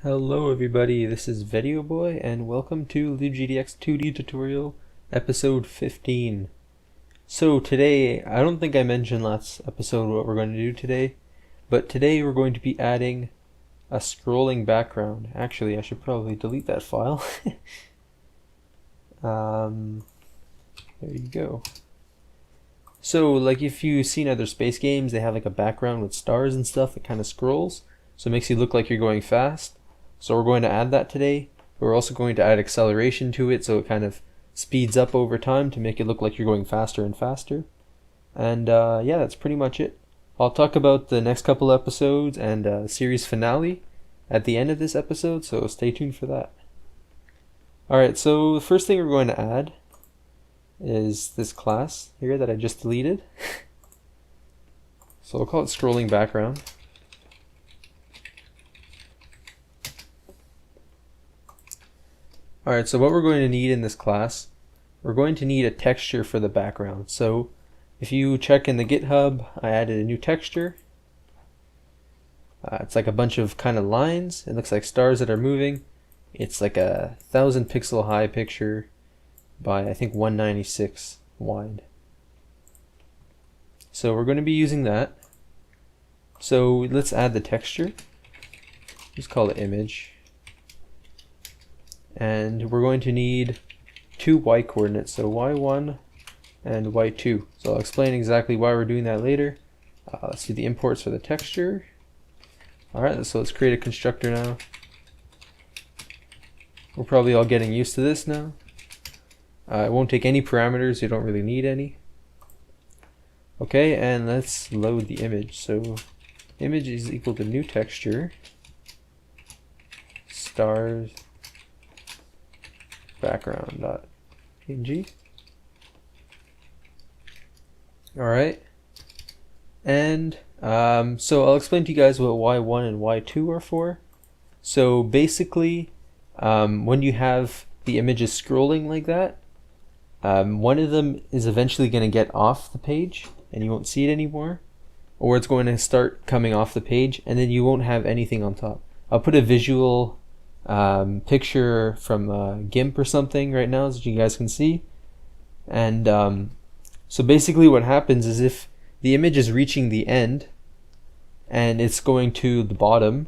Hello everybody, this is Video Boy and welcome to LibGDX 2D tutorial episode 15. So today, I don't think I mentioned last episode what we're going to do today, but today we're going to be adding a scrolling background. Actually, I should probably delete that file. There you go. So like if you've seen other space games, they have like a background with stars and stuff that kind of scrolls, so it makes you look like you're going fast. So we're going to add that today. We're also going to add acceleration to it so it kind of speeds up over time to make it look like you're going faster and faster. And yeah, that's pretty much it. I'll talk about the next couple episodes and series finale at the end of this episode, so stay tuned for that. Alright, so the first thing we're going to add is this class here that I just deleted. So we'll call it scrolling background. Alright, so what we're going to need in this class, we're going to need a texture for the background. So if you check in the GitHub, I added a new texture. It's like a bunch of kind of lines. It looks like stars that are moving. It's like a 1000 pixel high picture by I think 196 wide. So we're going to be using that. So let's add the texture. Just call it image. And we're going to need two y coordinates, so y1 and y2. So I'll explain exactly why we're doing that later. Let's do the imports for the texture. Alright, so let's create a constructor now. We're probably all getting used to this now. It won't take any parameters, you don't really need any. Okay, and let's load the image. So image is equal to new texture, stars, background.png. Alright, and so I'll explain to you guys what y1 and y2 are for. So basically, when you have the images scrolling like that, one of them is eventually going to get off the page and you won't see it anymore, or it's going to start coming off the page and then you won't have anything on top. I'll put a visual picture from GIMP or something right now so you guys can see. And so basically what happens is if the image is reaching the end and it's going to the bottom,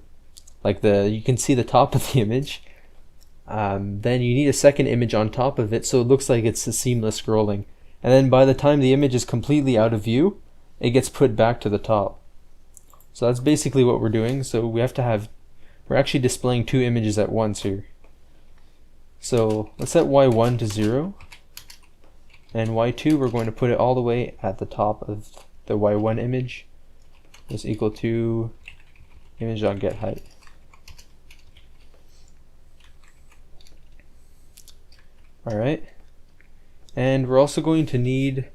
like you can see the top of the image, then you need a second image on top of it so it looks like it's a seamless scrolling. And then by the time the image is completely out of view, it gets put back to the top. So that's basically what we're doing. So we have to have, we're actually displaying two images at once here. So let's set y1 to 0, and y2 we're going to put it all the way at the top of the y1 image. Is equal to image.getHeight. Alright, and we're also going to need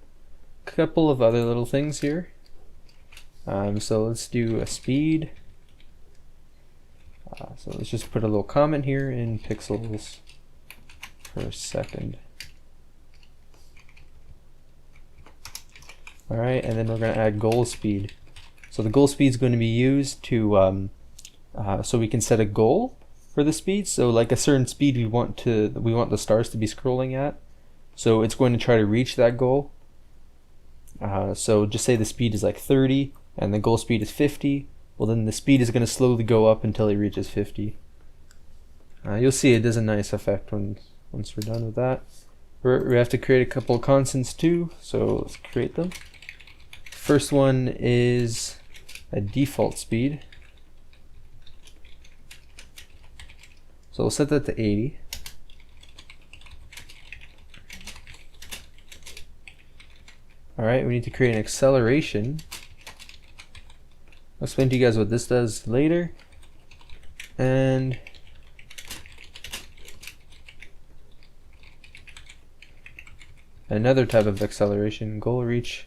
a couple of other little things here. So let's do a speed. So let's just put a little comment here in pixels per second. Alright, and then we're going to add goal speed. So the goal speed is going to be used to so we can set a goal for the speed. So like a certain speed we want the stars to be scrolling at. So it's going to try to reach that goal. So just say the speed is like 30 and the goal speed is 50. Well, then the speed is going to slowly go up until it reaches 50. You'll see it does a nice effect once we're done with that. We have to create a couple of constants too, so let's create them. First one is a default speed. So we'll set that to 80. Alright, we need to create an acceleration. I'll explain to you guys what this does later. And another type of acceleration, goal reach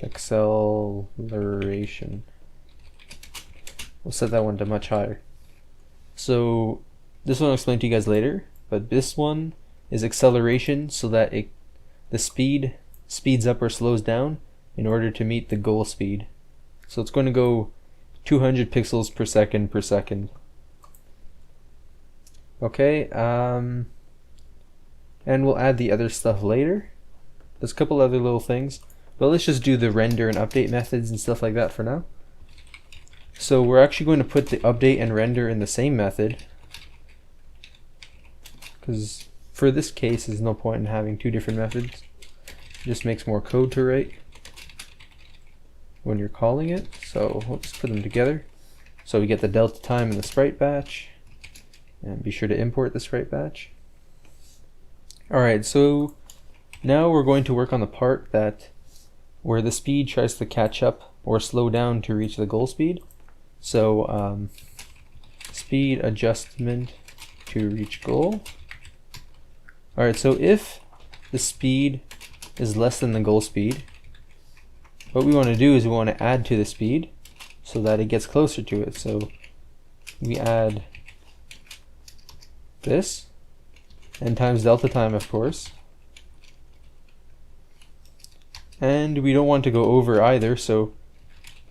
acceleration. We'll set that one to much higher. So this one I'll explain to you guys later, but this one is acceleration so that the speed speeds up or slows down in order to meet the goal speed. So it's going to go 200 pixels per second per second. Okay, and we'll add the other stuff later. There's a couple other little things, but let's just do the render and update methods and stuff like that for now. So we're actually going to put the update and render in the same method, because for this case there's no point in having two different methods. It just makes more code to write when you're calling it. So we'll just put them together. So we get the delta time and the sprite batch, and be sure to import the sprite batch. Alright, so now we're going to work on the part that where the speed tries to catch up or slow down to reach the goal speed. So speed adjustment to reach goal. Alright, so if the speed is less than the goal speed, what we want to do is we want to add to the speed so that it gets closer to it. So we add this, and times delta time, of course. And we don't want to go over either, so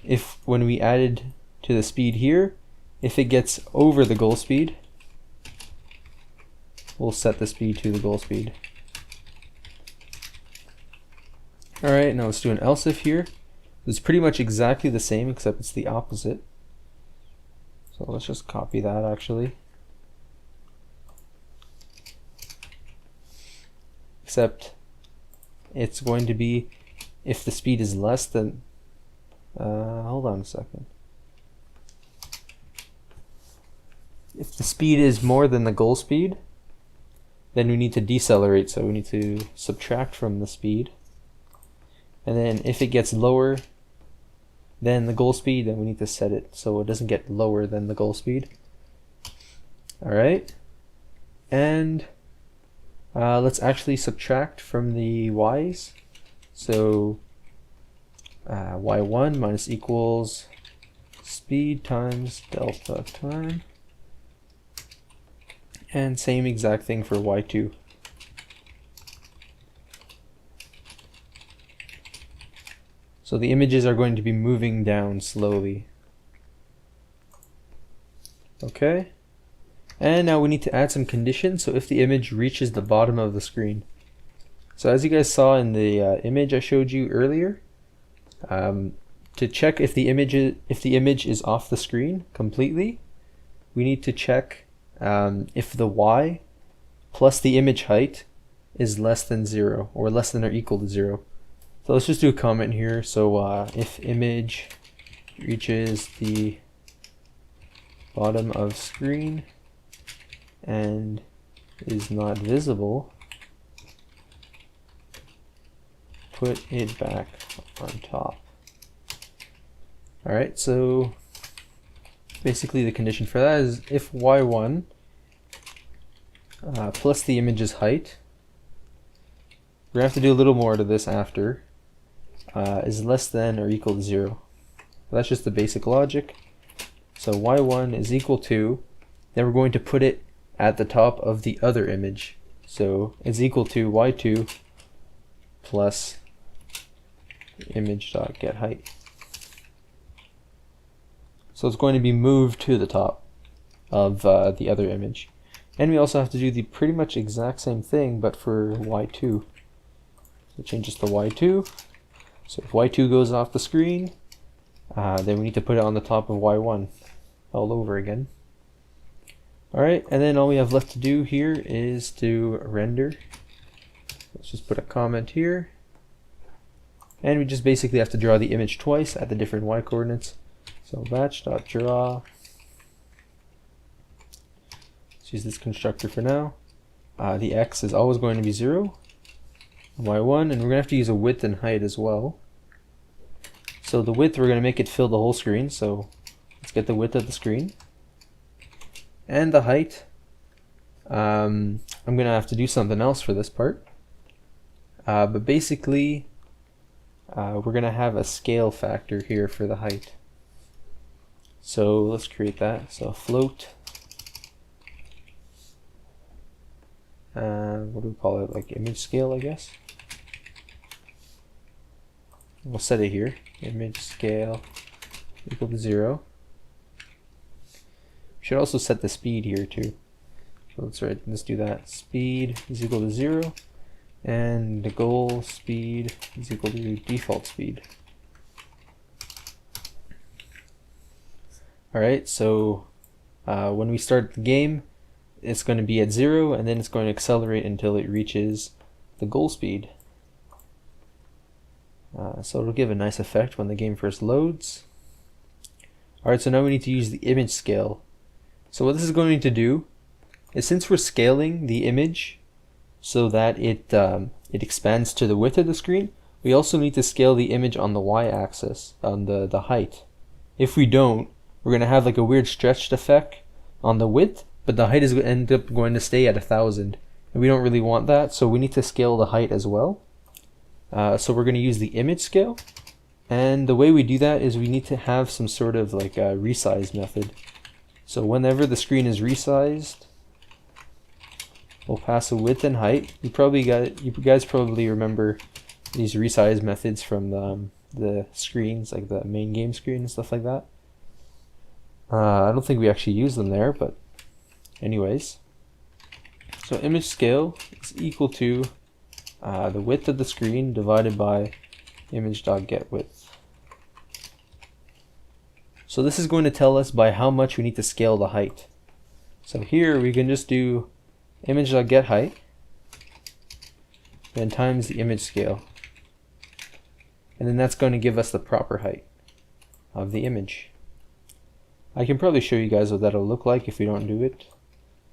if when we added to the speed here, if it gets over the goal speed, we'll set the speed to the goal speed. Alright, now let's do an else if here. It's pretty much exactly the same except it's the opposite. So let's just copy that actually. Except it's going to be if the speed is less than, hold on a second. If the speed is more than the goal speed, then we need to decelerate, so we need to subtract from the speed. And then if it gets lower than the goal speed, then we need to set it so it doesn't get lower than the goal speed. Alright, and let's actually subtract from the y's. So y1 minus equals speed times delta time, and same exact thing for y2. So the images are going to be moving down slowly. Okay, and now we need to add some conditions. So if the image reaches the bottom of the screen, so as you guys saw in the image I showed you earlier, to check if the image is off the screen completely, we need to check if the y plus the image height is less than 0 or less than or equal to 0. So let's just do a comment here. So if image reaches the bottom of screen and is not visible, put it back on top. Alright, so basically the condition for that is if y1 plus the image's height, we're going to have to do a little more to this after, is less than or equal to 0. That's just the basic logic. So y1 is equal to, then we're going to put it at the top of the other image. So it's equal to y2 plus image.getHeight. So it's going to be moved to the top of the other image. And we also have to do the pretty much exact same thing, but for y2. So change this to y2. So if y2 goes off the screen, then we need to put it on the top of y1 all over again. Alright, and then all we have left to do here is to render. Let's just put a comment here. And we just basically have to draw the image twice at the different y coordinates. So batch.draw. Let's use this constructor for now. The x is always going to be 0. Y1, and we're going to have to use a width and height as well. So the width, we're going to make it fill the whole screen, so let's get the width of the screen. And the height, I'm going to have to do something else for this part. But basically, we're going to have a scale factor here for the height. So let's create that. So float, what do we call it, like image scale, I guess. We'll set it here, image scale equal to 0. We should also set the speed here too. So let's do that. Speed is equal to 0, and the goal speed is equal to default speed. Alright, so when we start the game, it's going to be at 0, and then it's going to accelerate until it reaches the goal speed. So it'll give a nice effect when the game first loads. Alright, so now we need to use the image scale. So what this is going to do is, since we're scaling the image so that it expands to the width of the screen, we also need to scale the image on the y-axis, on the height. If we don't, we're going to have like a weird stretched effect on the width, but the height is going to end up going to stay at 1000, and we don't really want that, so we need to scale the height as well. So we're going to use the image scale, and the way we do that is we need to have some sort of like a resize method. So whenever the screen is resized, we'll pass a width and height. You guys probably remember these resize methods from the screens, like the main game screen and stuff like that. I don't think we actually use them there, but anyways. So image scale is equal to the width of the screen divided by image.getWidth. So this is going to tell us by how much we need to scale the height. So here we can just do image.getHeight, then times the image scale. And then that's going to give us the proper height of the image. I can probably show you guys what that'll look like if we don't do it,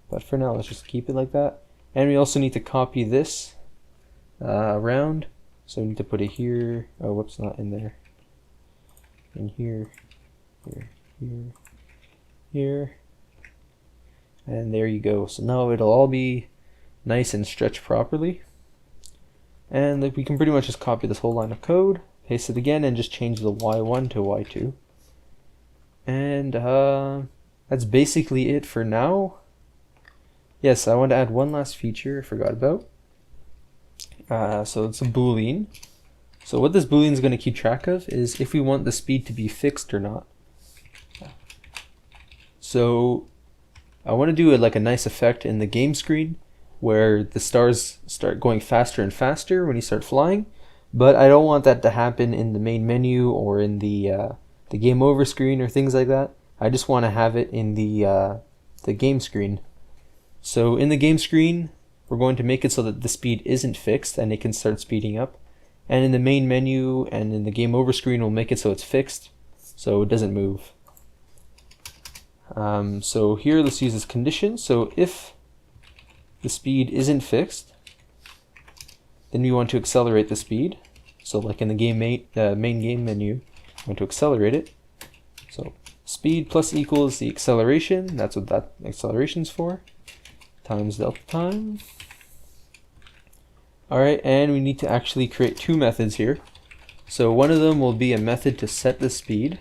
but for now let's just keep it like that. And we also need to copy this around, so we need to put it here. Oh, whoops, not in there. In here, here, and there you go. So now it'll all be nice and stretched properly. And we can pretty much just copy this whole line of code, paste it again, and just change the y1 to y2. And that's basically it for now. Yes, I want to add one last feature I forgot about. So it's a boolean. So what this boolean is going to keep track of is if we want the speed to be fixed or not. So I want to do like a nice effect in the game screen where the stars start going faster and faster when you start flying, but I don't want that to happen in the main menu or in the game over screen or things like that. I just want to have it in the game screen. So in the game screen, we're going to make it so that the speed isn't fixed and it can start speeding up. And in the main menu and in the game over screen, we'll make it so it's fixed, so it doesn't move. So here, let's use this condition. So if the speed isn't fixed, then we want to accelerate the speed. So like in the main game menu, we want to accelerate it. So speed plus equals the acceleration, that's what that acceleration's for, times delta time. Alright, and we need to actually create two methods here. So one of them will be a method to set the speed,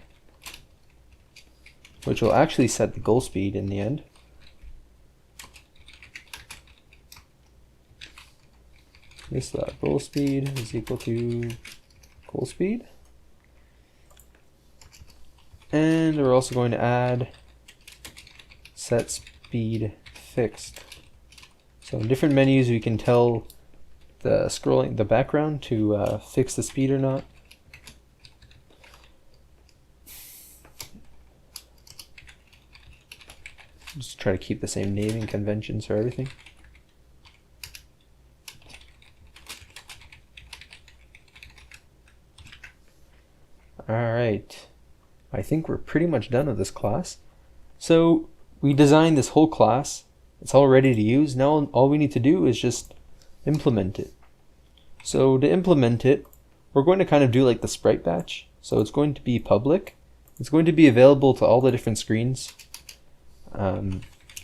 which will actually set the goal speed in the end. This goal speed is equal to goal speed. And we're also going to add set speed fixed. So in different menus we can tell the background to fix the speed or not. Just try to keep the same naming conventions for everything. Alright, I think we're pretty much done with this class. So we designed this whole class, it's all ready to use. Now all we need to do is just implement it. So to implement it, we're going to kind of do like the Sprite Batch. So it's going to be public. It's going to be available to all the different screens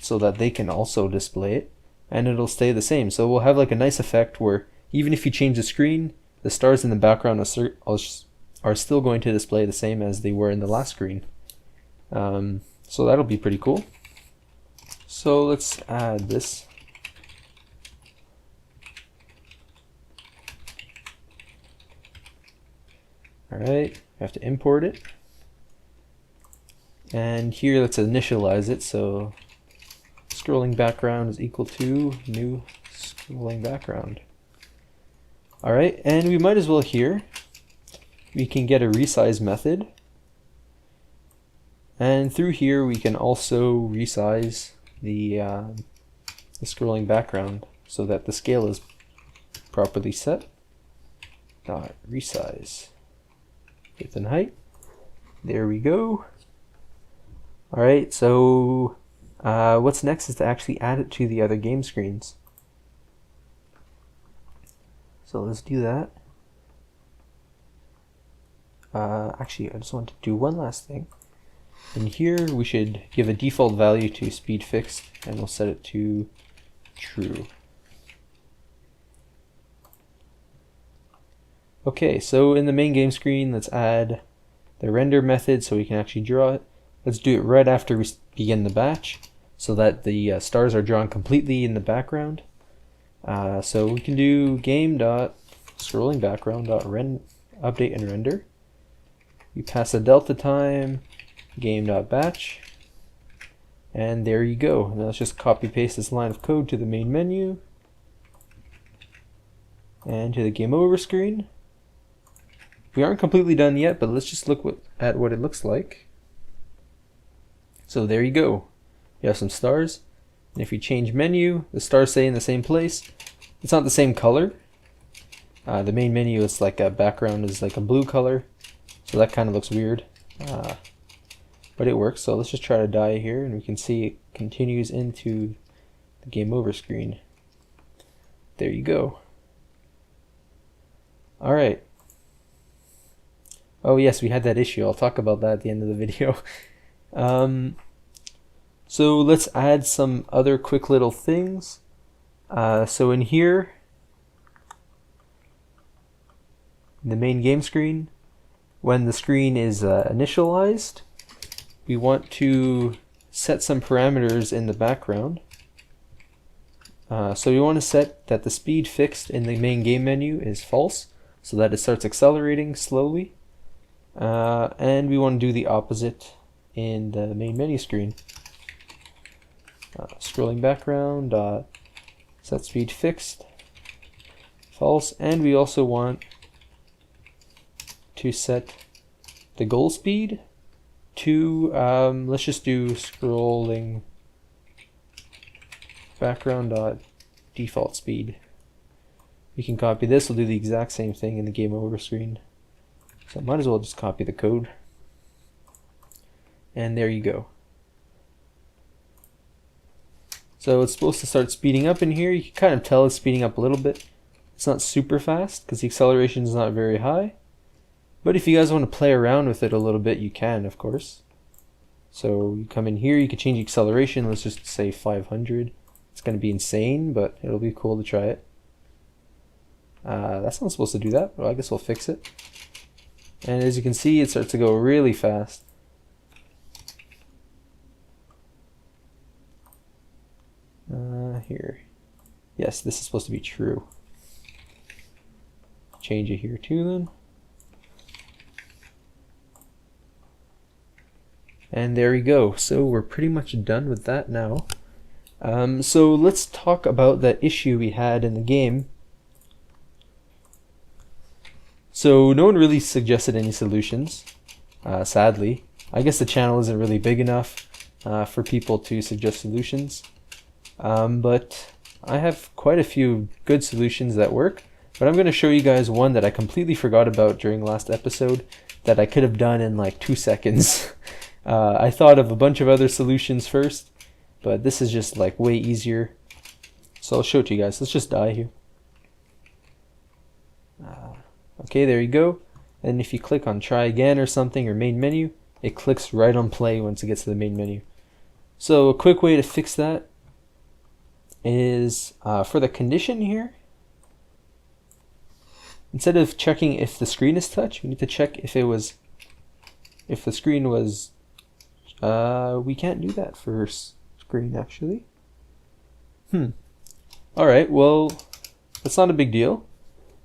so that they can also display it, and it'll stay the same. So we'll have like a nice effect where even if you change the screen, the stars in the background are still going to display the same as they were in the last screen. So that'll be pretty cool. So let's add this. Alright, we have to import it. And here let's initialize it. So scrolling background is equal to new scrolling background. Alright, and we might as well here, we can get a resize method. And through here we can also resize the scrolling background so that the scale is properly set. Dot resize width and height. There we go. Alright, so what's next is to actually add it to the other game screens. So let's do that. Actually, I just want to do one last thing. In here, we should give a default value to speed fixed, and we'll set it to true. Okay, so in the main game screen, let's add the render method so we can actually draw it. Let's do it right after we begin the batch, so that the stars are drawn completely in the background. So we can do game.scrollingBackground.update and render. We pass a delta time, game.batch, and there you go. Now let's just copy paste this line of code to the main menu and to the game over screen. We aren't completely done yet, but let's just look at what it looks like. So there you go. You have some stars, and if you change menu, the stars stay in the same place. It's not the same color. The main menu is like a background is like a blue color, so that kind of looks weird. But it works, so let's just try to die here, and we can see it continues into the game over screen. There you go. Alright. Oh yes, we had that issue. I'll talk about that at the end of the video. So let's add some other quick little things. So in here, in the main game screen, when the screen is initialized, we want to set some parameters in the background. So we want to set that the speed fixed in the main game menu is false, so that it starts accelerating slowly. And we want to do the opposite in the main menu screen. Scrolling background, set speed fixed, false, and we also want to set the goal speed to, let's just do scrolling background default speed. We can copy this, we'll do the exact same thing in the game over screen. So I might as well just copy the code. And there you go. So it's supposed to start speeding up in here. You can kind of tell it's speeding up a little bit. It's not super fast because the acceleration is not very high. But if you guys want to play around with it a little bit, you can, of course. So you come in here, you can change the acceleration. Let's just say 500. It's going to be insane, but it'll be cool to try it. That's not supposed to do that, but I guess we'll fix it. And as you can see, it starts to go really fast. Here. Yes, this is supposed to be true. Change it here too then. And there we go. So we're pretty much done with that now. So let's talk about that issue we had in the game. So no one really suggested any solutions, sadly. I guess the channel isn't really big enough for people to suggest solutions. But I have quite a few good solutions that work. But I'm going to show you guys one that I completely forgot about during last episode that I could have done in like 2 seconds. I thought of a bunch of other solutions first, but this is just like way easier. So I'll show it to you guys. Let's just die here. Okay, there you go. And if you click on try again or something or main menu, it clicks right on play once it gets to the main menu. So a quick way to fix that is for the condition here, instead of checking if the screen is touched, we need to check if the screen was, we can't do that for screen actually. Alright, well, that's not a big deal.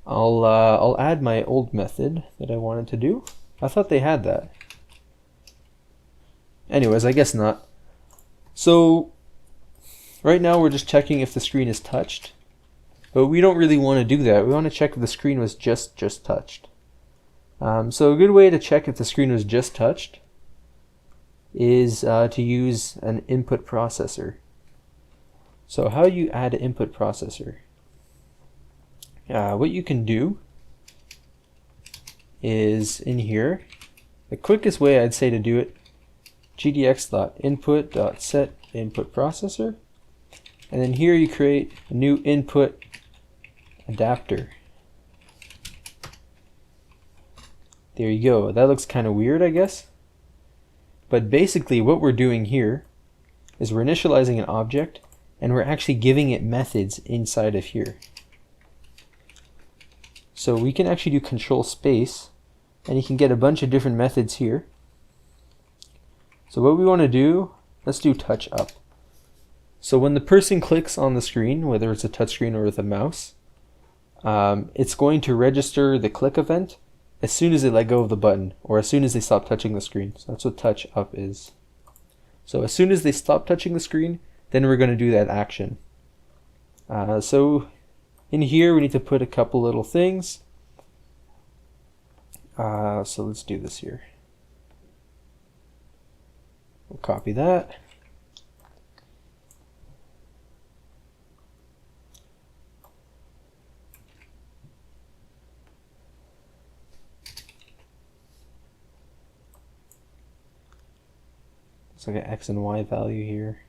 I'll add my old method that I wanted to do. I thought they had that. Anyways, I guess not. So right now we're just checking if the screen is touched, but we don't really want to do that. We want to check if the screen was just touched. So a good way to check if the screen was just touched is to use an input processor. So how do you add an input processor? What you can do is in here, the quickest way I'd say to do it, gdx.input.set input processor, and then here you create a new input adapter. There you go. That looks kind of weird, I guess. But basically what we're doing here is we're initializing an object and we're actually giving it methods inside of here. So we can actually do control space and you can get a bunch of different methods here. So what we want to do, let's do touch up. So when the person clicks on the screen, whether it's a touch screen or with a mouse, it's going to register the click event as soon as they let go of the button or as soon as they stop touching the screen. So that's what touch up is. So as soon as they stop touching the screen, then we're going to do that action. So in here we need to put a couple little things. So let's do this here. We'll copy that. It's like an X and Y value here.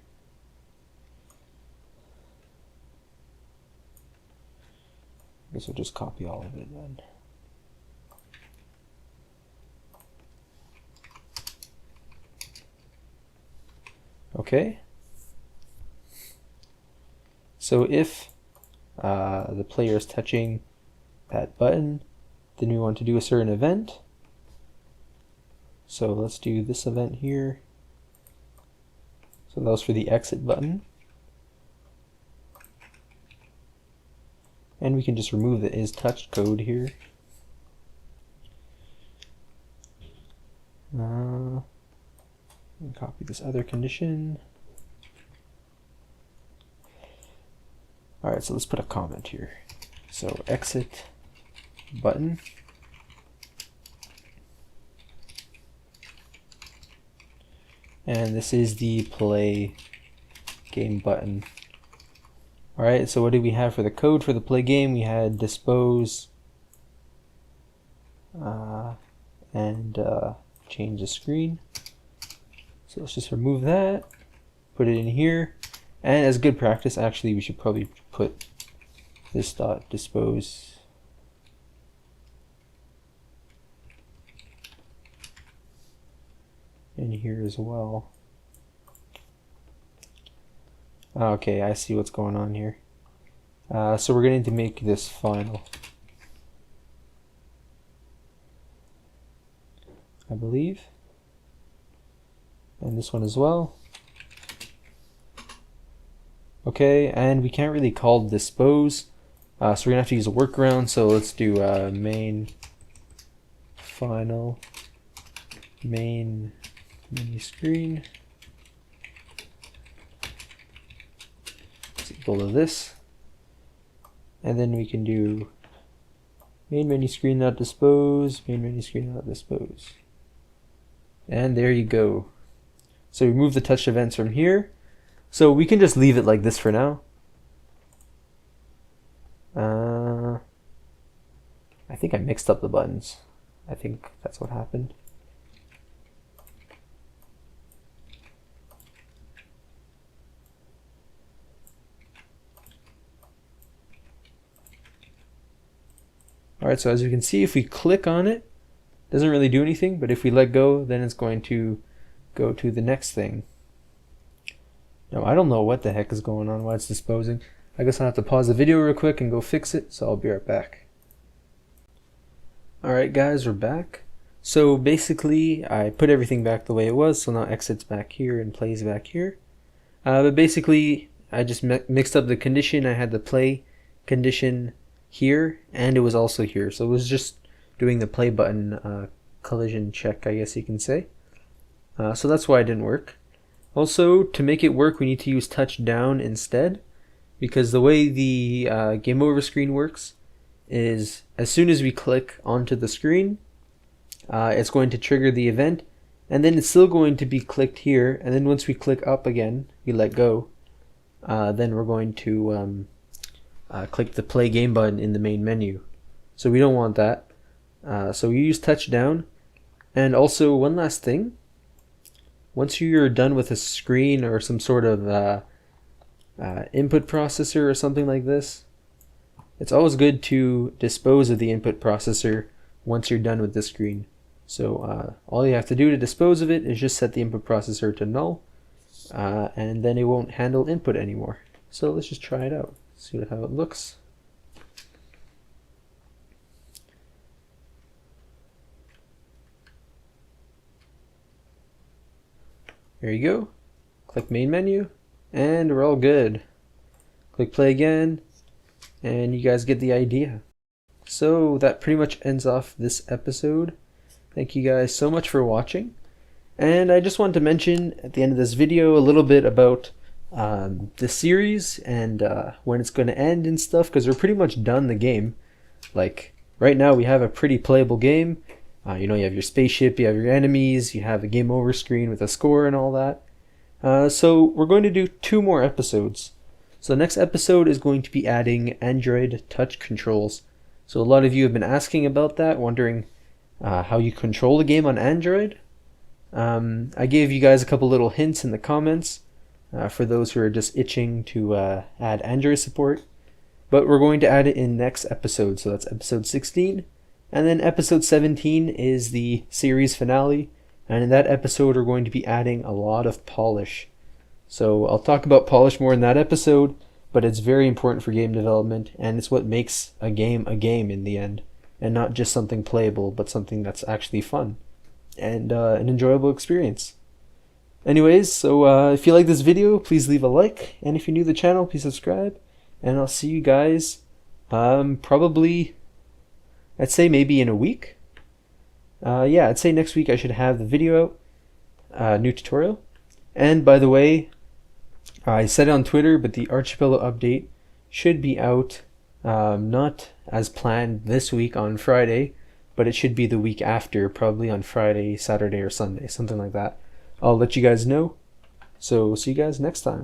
I guess we'll just copy all of it then. Okay. So if the player is touching that button, then we want to do a certain event. So let's do this event here. So that was for the exit button. And we can just remove the is touched code here. And copy this other condition. Alright, so let's put a comment here. So exit button. And this is the play game button. Alright, so what did we have for the code for the play game? We had dispose and change the screen. So let's just remove that, put it in here, and as good practice, actually we should probably put this dot dispose in here as well. Okay, I see what's going on here. So we're going to make this final, I believe, and this one as well. Okay, and we can't really call dispose, so we're gonna have to use a workaround. So let's do main final main menu screen. It's equal to this, and then we can do main menu screen not dispose, main menu screen not dispose, and there you go. So remove the touch events from here. So we can just leave it like this for now. I think I mixed up the buttons. I think that's what happened. Alright, so as you can see, if we click on it, it doesn't really do anything, but if we let go, then it's going to go to the next thing. Now I don't know what the heck is going on while it's disposing. I guess I'll have to pause the video real quick and go fix it, so I'll be right back. Alright guys, we're back. So basically I put everything back the way it was, so now exit's back here and plays back here. But basically I just mixed up the condition. I had the play condition here and it was also here, so it was just doing the play button collision check, I guess you can say. So that's why it didn't work. Also, to make it work, we need to use touch down instead, because the way the game over screen works is as soon as we click onto the screen, it's going to trigger the event, and then it's still going to be clicked here, and then once we click up again, we let go, then we're going to click the play game button in the main menu. So we don't want that. So we use touch down. And also one last thing, once you're done with a screen or some sort of input processor or something like this, it's always good to dispose of the input processor once you're done with the screen. So all you have to do to dispose of it is just set the input processor to null, and then it won't handle input anymore. So let's just try it out, see how it looks. There you go. Click main menu, and we're all good. Click play again, and you guys get the idea. So that pretty much ends off this episode. Thank you guys so much for watching. And I just wanted to mention at the end of this video a little bit about the series and when it's going to end and stuff, because we're pretty much done the game. Like right now we have a pretty playable game. You know, you have your spaceship, you have your enemies, you have a game over screen with a score and all that. So we're going to do 2 more episodes. So the next episode is going to be adding Android touch controls. So a lot of you have been asking about that, wondering how you control the game on Android. I gave you guys a couple little hints in the comments for those who are just itching to add Android support. But we're going to add it in next episode, so that's episode 16. And then episode 17 is the series finale, and in that episode we're going to be adding a lot of polish. So I'll talk about polish more in that episode, but it's very important for game development, and it's what makes a game in the end, and not just something playable, but something that's actually fun and an enjoyable experience. Anyways, so if you like this video, please leave a like, and if you're new to the channel, please subscribe, and I'll see you guys probably, I'd say maybe in a week. Yeah, I'd say next week I should have the video out, new tutorial. And by the way, I said it on Twitter, but the Archipelago update should be out not as planned this week on Friday, but it should be the week after, probably on Friday, Saturday, or Sunday, something like that. I'll let you guys know. So see you guys next time.